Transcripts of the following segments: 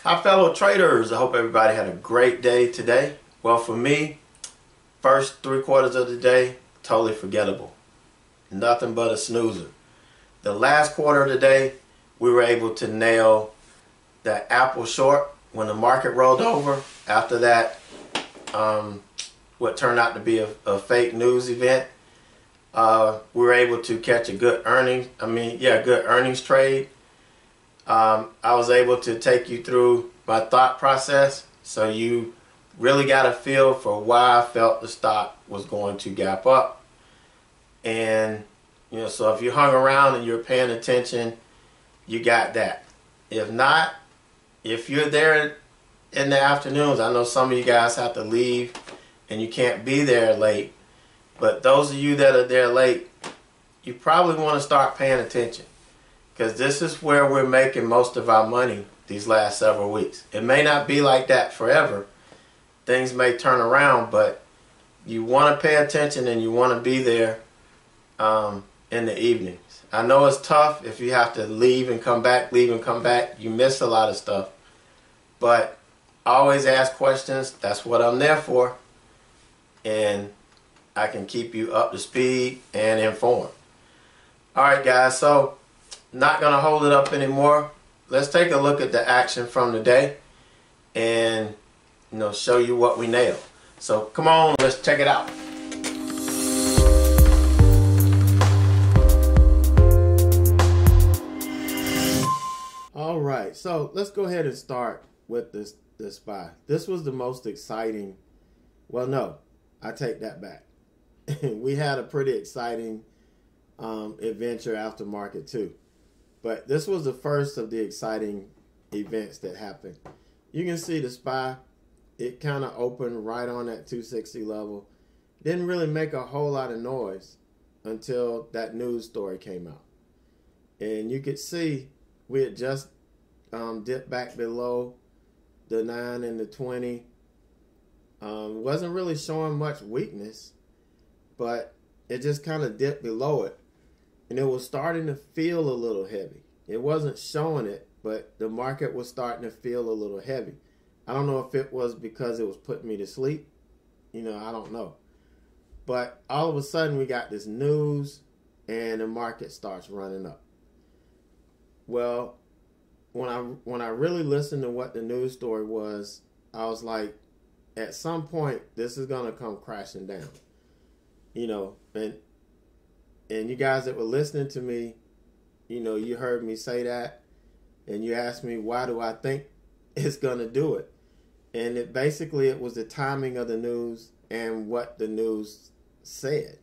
Hi fellow traders, I hope everybody had a great day today. Well, for me, first 3/4 of the day, totally forgettable. Nothing but a snoozer. The last quarter of the day, we were able to nail that Apple short when the market rolled over. After that, what turned out to be a fake news event, we were able to catch a good good earnings trade. I was able to take you through my thought process, so you really got a feel for why I felt the stock was going to gap up. And so if you hung around and you're paying attention, you got that. If not, if you're there in the afternoons, I know some of you guys have to leave and you can't be there late, but those of you that are there late, you probably want to start paying attention, because this is where we're making most of our money these last several weeks. It may not be like that forever. Things may turn around, but you want to pay attention and you want to be there in the evenings. I know it's tough if you have to leave and come back, leave and come back. You miss a lot of stuff. But always ask questions. That's what I'm there for. And I can keep you up to speed and informed. All right, guys. So not going to hold it up anymore. Let's take a look at the action from the day and show you what we nailed. So come on, let's check it out. All right, so let's go ahead and start with this SPY. This was the most exciting. Well, no, I take that back. We had a pretty exciting adventure after market too. But this was the first of the exciting events that happened. You can see the SPY, it kind of opened right on that 260 level. Didn't really make a whole lot of noise until that news story came out. And you could see we had just dipped back below the 9 and the 20. Wasn't really showing much weakness, but it just kind of dipped below it. And it was starting to feel a little heavy. It wasn't showing it, but the market was starting to feel a little heavy. I don't know if it was because it was putting me to sleep. I don't know. But all of a sudden we got this news and the market starts running up. Well, when I really listened to what the news story was, I was like, at some point this is going to come crashing down. And you guys that were listening to me, you heard me say that, and you asked me, why do I think it's going to do it? And it was the timing of the news and what the news said.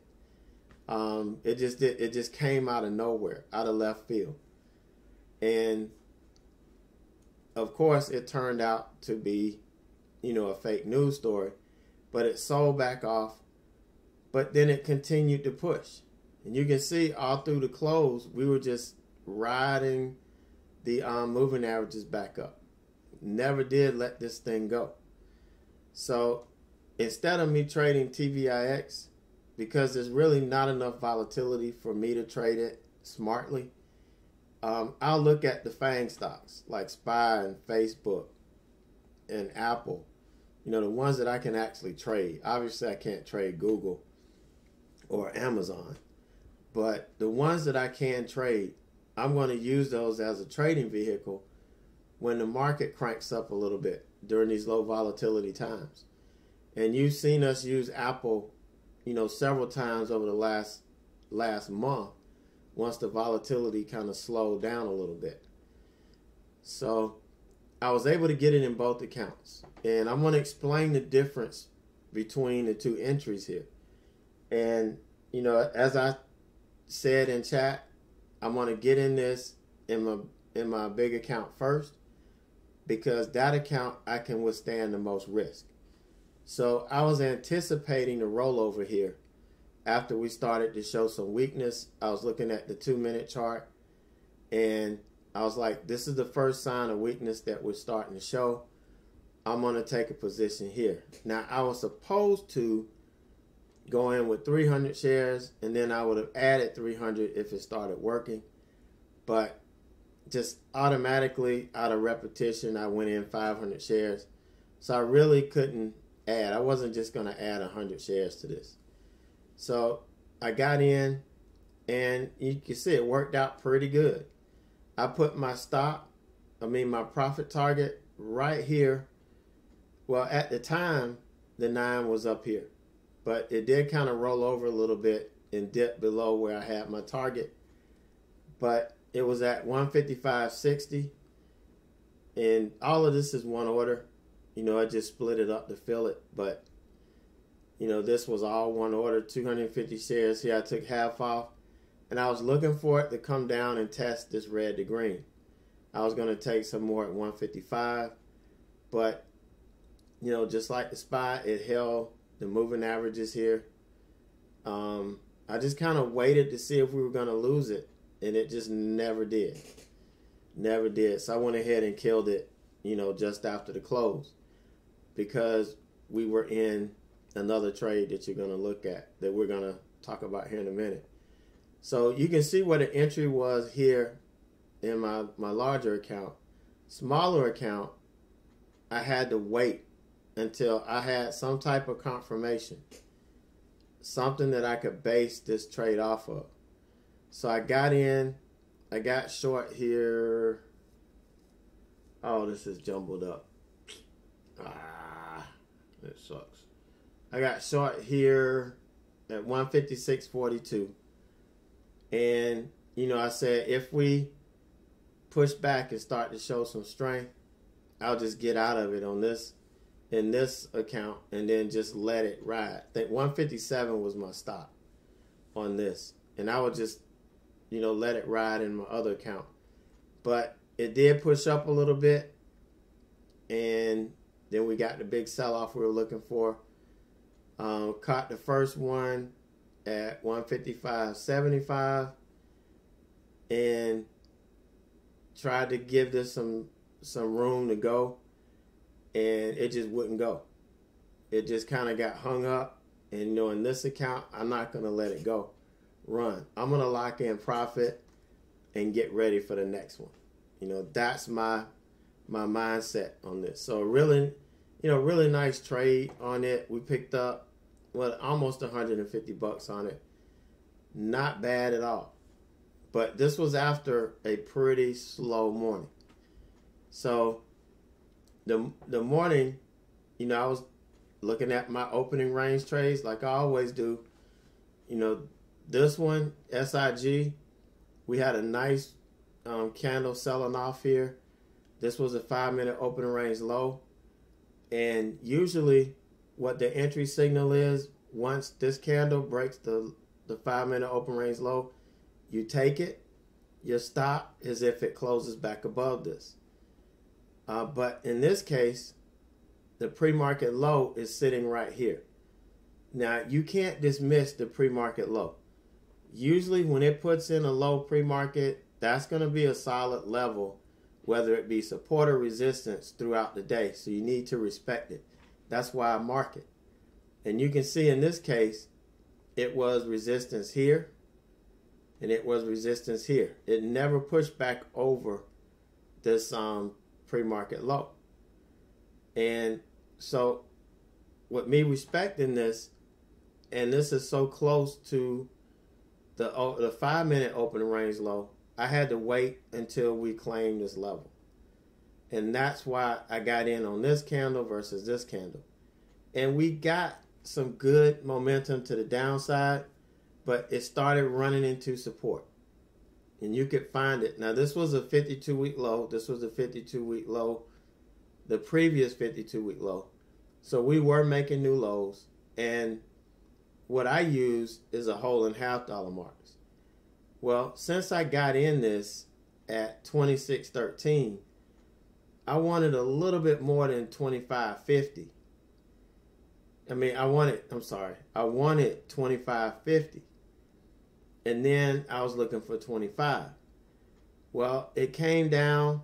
It just came out of nowhere, out of left field. And of course, it turned out to be, a fake news story, but it sold back off, but then it continued to push. And you can see all through the close, we were just riding the moving averages back up. Never did let this thing go. So instead of me trading TVIX, because there's really not enough volatility for me to trade it smartly, I'll look at the FANG stocks like SPY and Facebook and Apple, the ones that I can actually trade. Obviously, I can't trade Google or Amazon. But the ones that I can trade, I'm going to use those as a trading vehicle when the market cranks up a little bit during these low volatility times. And you've seen us use Apple, several times over the last month once the volatility kind of slowed down a little bit. So I was able to get it in both accounts. And I'm going to explain the difference between the two entries here. And, as I said in chat, I'm going to get in this in my big account first, because that account I can withstand the most risk. So I was anticipating the rollover here. After we started to show some weakness, I was looking at the 2-minute chart, and I was like, this is the first sign of weakness that we're starting to show. I'm going to take a position here. Now, I was supposed to go in with 300 shares, and then I would have added 300 if it started working. But just automatically out of repetition, I went in 500 shares. So I really couldn't add. I wasn't just going to add 100 shares to this. So I got in, and you can see it worked out pretty good. I put my my profit target right here. Well, at the time, the 9 was up here. But it did kind of roll over a little bit and dip below where I had my target. But it was at 155.60. And all of this is one order. I just split it up to fill it. But, this was all one order, 250 shares. Here I took half off. And I was looking for it to come down and test this red to green. I was going to take some more at 155. But, just like the SPY, it held the moving averages here. I just kind of waited to see if we were going to lose it. And it just never did. Never did. So I went ahead and killed it, just after the close. Because we were in another trade that you're going to look at, that we're going to talk about here in a minute. So you can see what the entry was here in my larger account. Smaller account, I had to wait until I had some type of confirmation. Something that I could base this trade off of. So I got in. I got short here. Oh, this is jumbled up. It sucks. I got short here at 156.42. And, I said if we push back and start to show some strength, I'll just get out of it in this account and then just let it ride. I think 157 was my stop on this. And I would just, let it ride in my other account. But it did push up a little bit. And then we got the big sell-off we were looking for. Caught the first one at 155.75 and tried to give this some room to go, and it just wouldn't go. It just kind of got hung up, and in this account, I'm not going to let it go. Run. I'm going to lock in profit and get ready for the next one. That's my mindset on this. So really, really nice trade on it. We picked up almost $150 on it. Not bad at all. But this was after a pretty slow morning. So the morning, I was looking at my opening range trades like I always do. This one, SIG, we had a nice candle selling off here. This was a 5-minute opening range low. And usually what the entry signal is, once this candle breaks the 5-minute open range low, you take it. Your stop is if it closes back above this. But in this case, the pre-market low is sitting right here. Now, you can't dismiss the pre-market low. Usually when it puts in a low pre-market, that's going to be a solid level, whether it be support or resistance throughout the day. So you need to respect it. That's why I mark it. And you can see in this case, it was resistance here, and it was resistance here. It never pushed back over this pre-market low. And so with me respecting this, and this is so close to the 5-minute open range low, I had to wait until we claimed this level. And that's why I got in on this candle versus this candle. And we got some good momentum to the downside, but it started running into support. And you could find it. Now, this was a 52-week low. This was a 52-week low. The previous 52-week low. So we were making new lows. And what I use is a whole and half dollar marks. Well, since I got in this at 26.13, I wanted a little bit more than 25.50. I wanted 25.50. And then I was looking for 25. Well, it came down.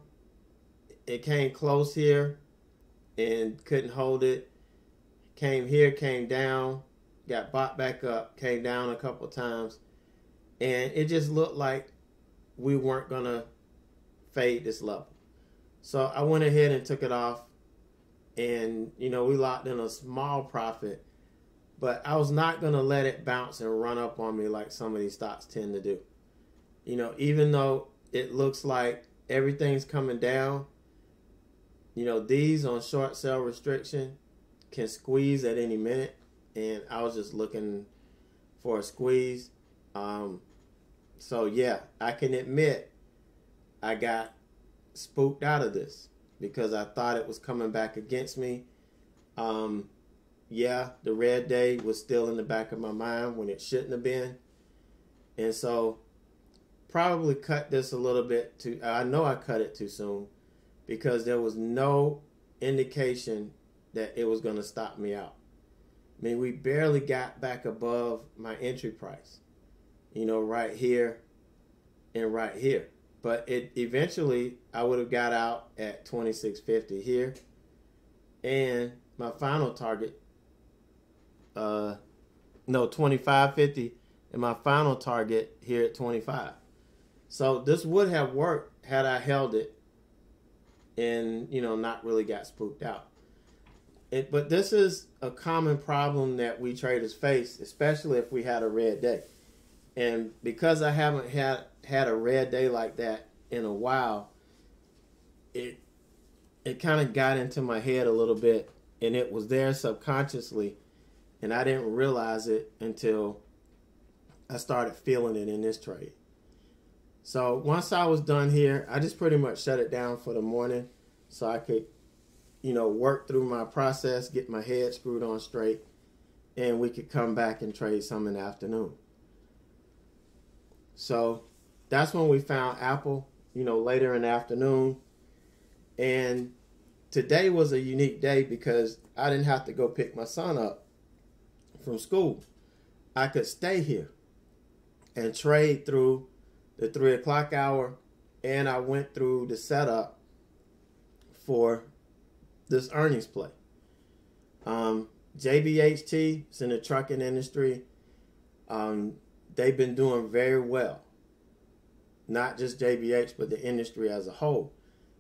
It came close here and couldn't hold it. Came here, came down, got bought back up, came down a couple times. And it just looked like we weren't going to fade this level. So I went ahead and took it off, and we locked in a small profit, but I was not going to let it bounce and run up on me like some of these stocks tend to do. Even though it looks like everything's coming down, these on short sale restriction can squeeze at any minute, and I was just looking for a squeeze. So yeah, I can admit I got spooked out of this because I thought it was coming back against me. Yeah, the red day was still in the back of my mind when it shouldn't have been. And so probably cut this a little bit too. I know I cut it too soon because there was no indication that it was going to stop me out. I mean, we barely got back above my entry price, right here and right here. But it eventually, I would have got out at 26.50 here, and my final target, 25.50, and my final target here at 25. So this would have worked had I held it and not really got spooked out. But this is a common problem that we traders face, especially if we had a red day. And because I haven't had a red day like that in a while, it kind of got into my head a little bit, and it was there subconsciously, and I didn't realize it until I started feeling it in this trade. So once I was done here, I just pretty much shut it down for the morning so I could work through my process, get my head screwed on straight, and we could come back and trade some in the afternoon. So that's when we found Apple, later in the afternoon. And today was a unique day because I didn't have to go pick my son up from school. I could stay here and trade through the 3 o'clock hour, and I went through the setup for this earnings play. JBHT, it's in the trucking industry. They've been doing very well. Not just JBH, but the industry as a whole.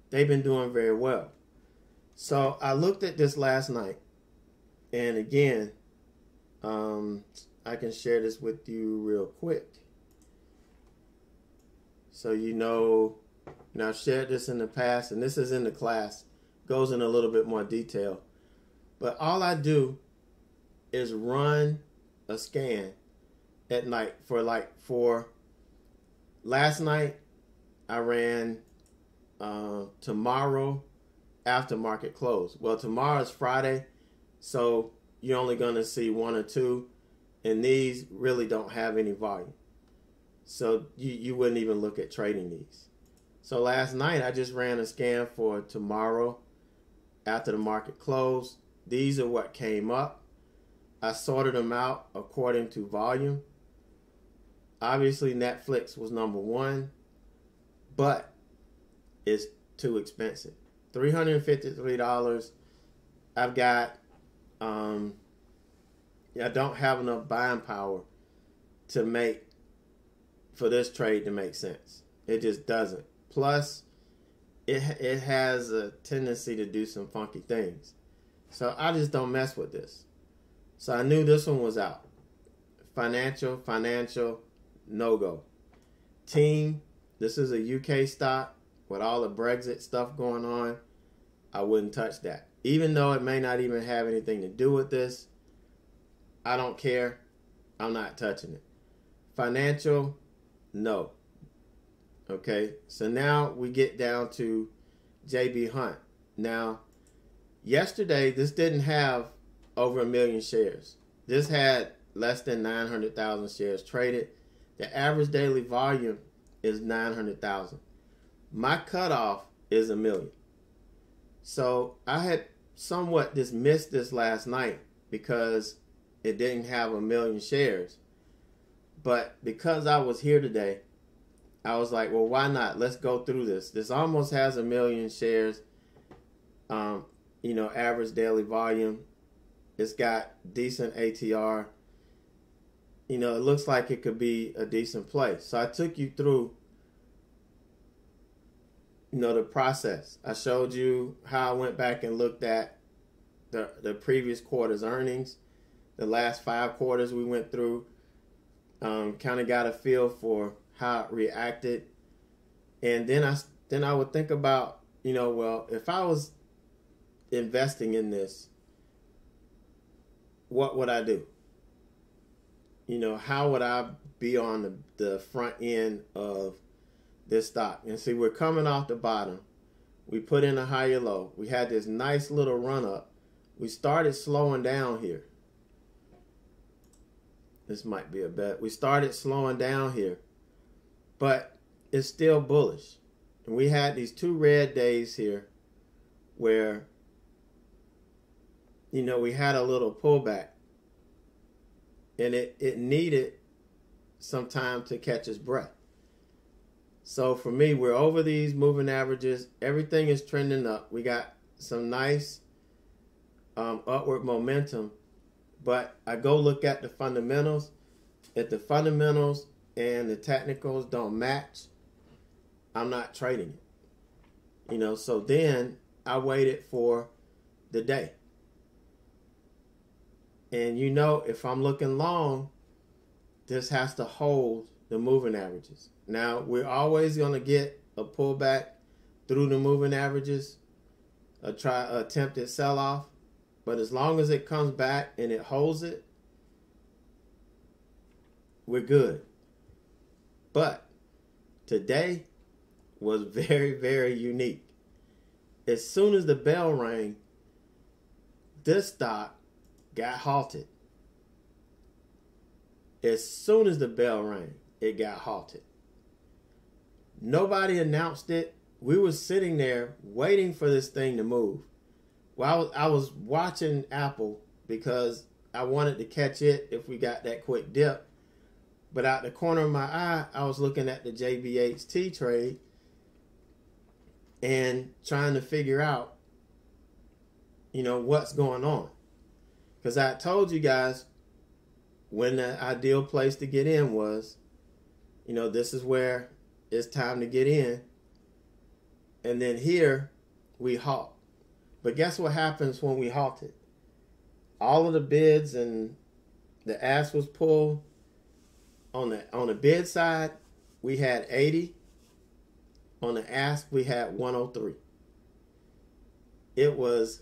They've been doing very well. So I looked at this last night, and again, I can share this with you real quick. So I've shared this in the past, and this is in the class. Goes in a little bit more detail. But all I do is run a scan at night for last night I ran tomorrow after market close. Well, tomorrow's Friday, so you're only going to see one or two, and these really don't have any volume. So you wouldn't even look at trading these. So last night I just ran a scan for tomorrow after the market closed. These are what came up. I sorted them out according to volume. Obviously Netflix was number one, but it's too expensive. $353. I've got I don't have enough buying power for this trade to make sense. It just doesn't. Plus, it has a tendency to do some funky things. So I just don't mess with this. So I knew this one was out. Financial, no-go. Team, this is a UK stock with all the Brexit stuff going on. I wouldn't touch that. Even though it may not even have anything to do with this, I don't care. I'm not touching it. Financial, no. Okay, so now we get down to JB Hunt. Now, yesterday, this didn't have over 1 million shares. This had less than 900,000 shares traded. The average daily volume is 900,000. My cutoff is 1 million. So I had somewhat dismissed this last night because it didn't have 1 million shares. But because I was here today, I was like, well, why not? Let's go through this. This almost has 1 million shares, average daily volume. It's got decent ATR. It looks like it could be a decent play. So I took you through, the process. I showed you how I went back and looked at the previous quarter's earnings, the last 5 quarters we went through, kind of got a feel for how it reacted. And then I would think about, well, if I was investing in this, what would I do? How would I be on the front end of this stock? And see, we're coming off the bottom. We put in a higher low. We had this nice little run up. We started slowing down here. This might be a bet. We started slowing down here, but it's still bullish. And we had these 2 red days here where, we had a little pullback, and it needed some time to catch its breath. So for me, we're over these moving averages. Everything is trending up. We got some nice upward momentum. But I go look at the fundamentals. If the fundamentals and the technicals don't match, I'm not trading it. So then I waited for the day. And if I'm looking long, this has to hold the moving averages. Now, we're always going to get a pullback through the moving averages, attempted sell-off. But as long as it comes back and it holds it, we're good. But today was very, very unique. As soon as the bell rang, this stock got halted. As soon as the bell rang, it got halted. Nobody announced it. We were sitting there waiting for this thing to move. Well, I was watching Apple because I wanted to catch it if we got that quick dip. But out the corner of my eye, I was looking at the JBHT trade and trying to figure out, what's going on. Because I told you guys when the ideal place to get in was, this is where it's time to get in. And then here we halt. But guess what happens when we halted? All of the bids and the ask was pulled. On the bid side, we had 80. On the ask, we had 103. It was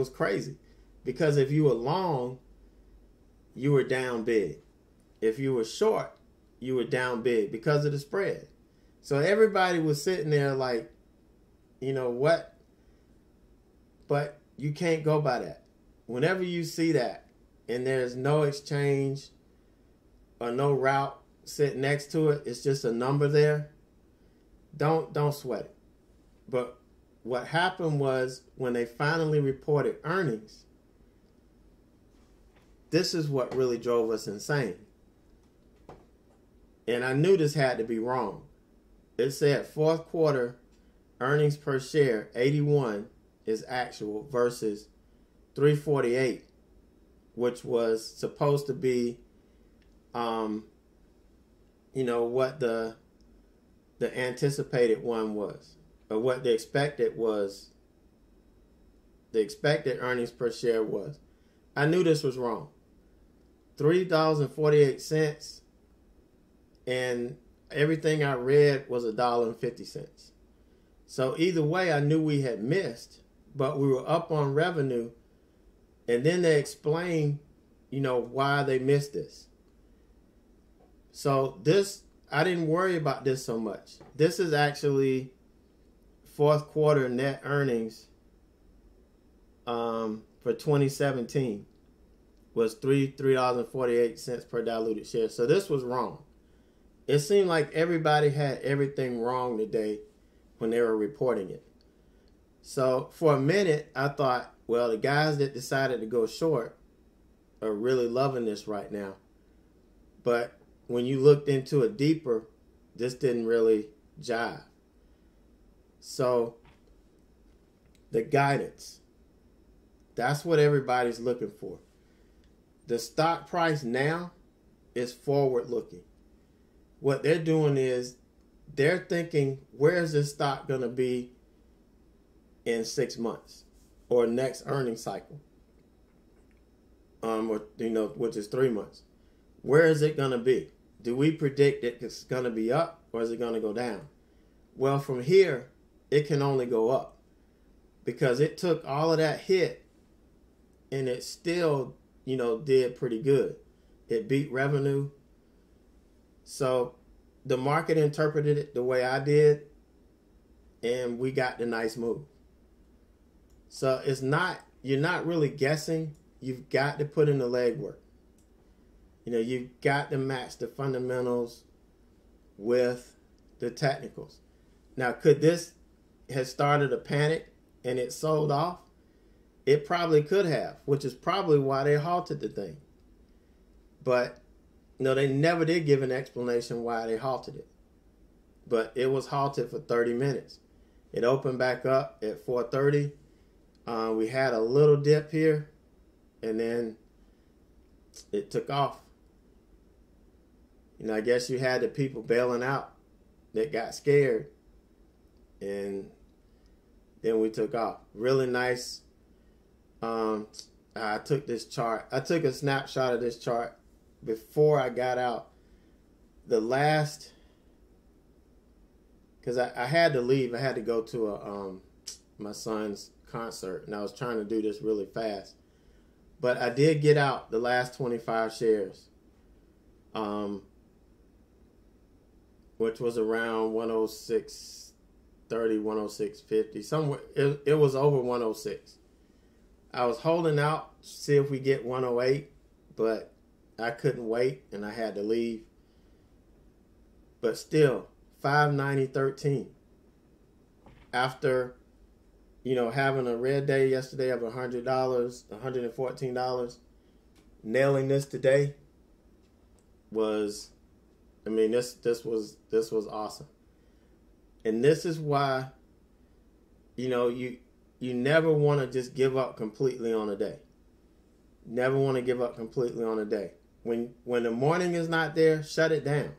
crazy. Because if you were long, you were down big. If you were short, you were down big because of the spread. So everybody was sitting there like, what? But you can't go by that. Whenever you see that and there's no exchange or no route sitting next to it, it's just a number there, don't sweat it. But what happened was when they finally reported earnings, this is what really drove us insane. And I knew this had to be wrong. It said 4th quarter earnings per share, 81 is actual versus 348, which was supposed to be, what the anticipated one was, or what the expected earnings per share was. I knew this was wrong. $3.48, and everything I read was $1.50. So either way, I knew we had missed, but we were up on revenue. And then they explained, why they missed this. So I didn't worry about this so much. This is actually 4th quarter net earnings for 2017 was $3.48 per diluted share. So this was wrong. It seemed like everybody had everything wrong today when they were reporting it. So for a minute, I thought, well, the guys that decided to go short are really loving this right now. But when you looked into it deeper, this didn't really jive. So the guidance, that's what everybody's looking for. The stock price now is forward looking. What they're doing is they're thinking, where is this stock going to be in 6 months or next earnings cycle? Or, which is 3 months. Where is it going to be? Do we predict it's going to be up or is it going to go down? Well, from here, it can only go up because it took all of that hit and it still, did pretty good. It beat revenue. So the market interpreted it the way I did, and we got the nice move. So you're not really guessing. You've got to put in the legwork. You've got to match the fundamentals with the technicals. Now, could this have started a panic and it sold off? It probably could have, which is probably why they halted the thing. But they never did give an explanation why they halted it. But it was halted for 30 minutes. It opened back up at 4:30. We had a little dip here, and then it took off. I guess you had the people bailing out that got scared, and then we took off. Really nice. I took this chart. I took a snapshot of this chart before I got out. The last, because I had to leave. I had to go to my son's concert, and I was trying to do this really fast. But I did get out the last 25 shares, which was around 106.30, 106.50, somewhere. It was over 106. I was holding out, see if we get 108, but I couldn't wait, and I had to leave. But still, 590.13. After, having a red day yesterday of $100, $114, nailing this today was, this was awesome. And this is why, you never want to just give up completely on a day. Never want to give up completely on a day. When the morning is not there, shut it down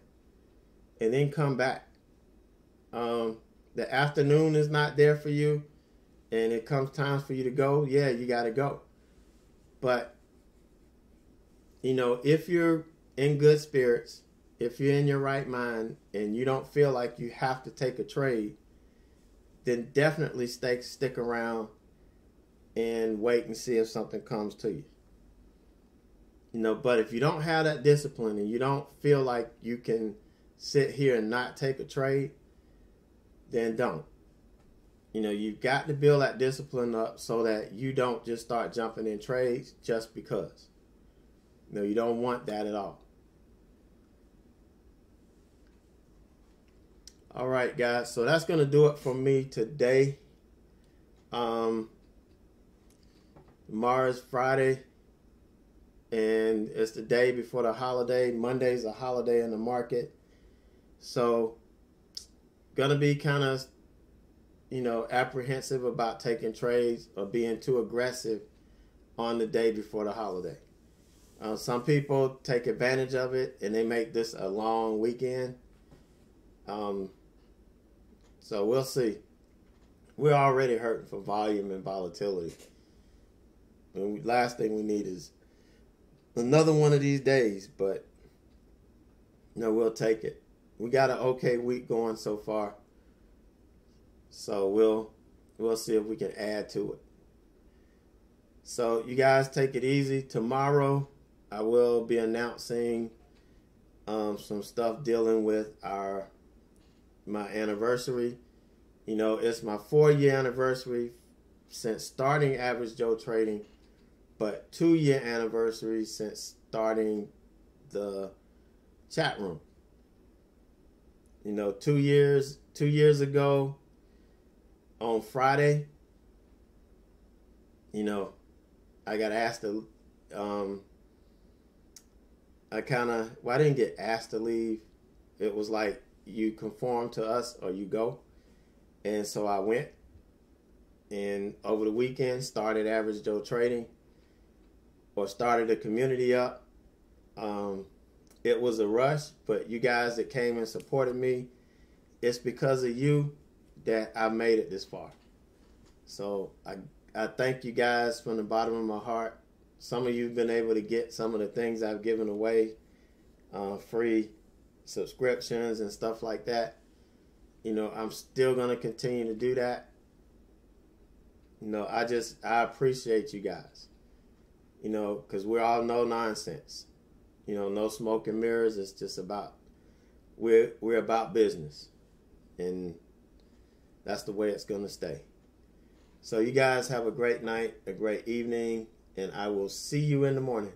and then come back. The afternoon is not there for you and it comes time for you to go. Yeah, you got to go. But, if you're in good spirits, if you're in your right mind and you don't feel like you have to take a trade, then definitely stick around and wait and see if something comes to you. But if you don't have that discipline and you don't feel like you can sit here and not take a trade, then don't. You've got to build that discipline up so that you don't just start jumping in trades just because. You don't want that at all. All right, guys. So that's going to do it for me today. Tomorrow's Friday, and it's the day before the holiday. Monday's a holiday in the market. So, going to be kind of, apprehensive about taking trades or being too aggressive on the day before the holiday. Some people take advantage of it, and they make this a long weekend. So we'll see. We're already hurting for volume and volatility. And last thing we need is another one of these days, but we'll take it. We got an okay week going so far. So we'll see if we can add to it. So you guys take it easy. Tomorrow I will be announcing some stuff dealing with my anniversary. It's my 4-year anniversary since starting Average Joe Trading, but 2-year anniversary since starting the chat room. 2 years ago on Friday, I got asked to, I didn't get asked to leave. It was like, you conform to us or you go. And so I went, and over the weekend started Average Joe Trading, or started the community up. It was a rush, but you guys that came and supported me, it's because of you that I made it this far. So I thank you guys from the bottom of my heart. Some of you have been able to get some of the things I've given away, free subscriptions and stuff like that. You know, I'm still going to continue to do that. You know, I appreciate you guys. You know, because we're all no nonsense. You know, no smoke and mirrors. It's just about, we're about business. And that's the way it's going to stay. So you guys have a great night, a great evening, and I will see you in the morning.